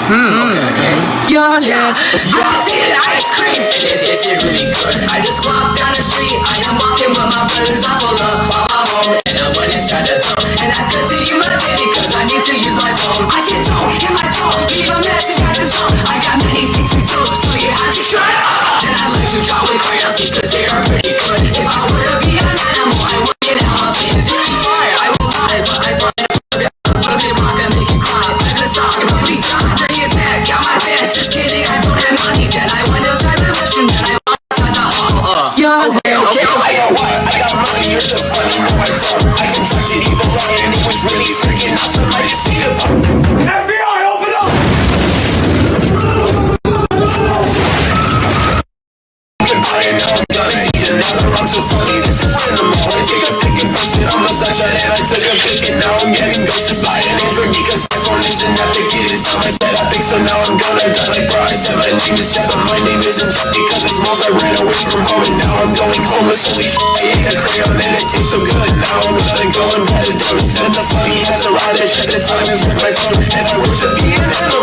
Your head. I see an ice cream, and it tasted really good. I just walked down the street, I am walking with my brothers. I pulled up on my home, and I went inside the door. And I continue my day because I need to use my phone. I said, don't hit my phone, leave a message at the zone. I got many things to do, so you have to shut up. And I like to draw with crayons because they are pretty good. If I were to be an animal, I would get an elephant. This is fire, I will lie, but I find it put it rock and make it cry. I'm gonna stop, I'm gonna be gone. Bring it back, got my pants, just kidding, I don't have money. Then I went inside the restroom, then I walked inside the hall. Okay. I got what? I got money, you're so funny, no I don't. I contracted evil and it was really freaking awesome. I just need a FBI, open up! Goodbye, and now I'm gonna eat another. I'm so funny, this is random. I take a pic and post it on my Snapchat, and I took a pic and now I'm getting ghosted by an Android because iPhone isn't epic. It is time I said I think so, now I'm gonna die like bro. I said my name is Jeff, but my name isn't Jeff because it's most I ran away from home and now I'm going homeless. Holy shit, I ate a crayon and it tastes so good. Now I'm gonna go and buy a dose. Then the funny has arrived and shut the time and break my phone. And I wish to be an animal.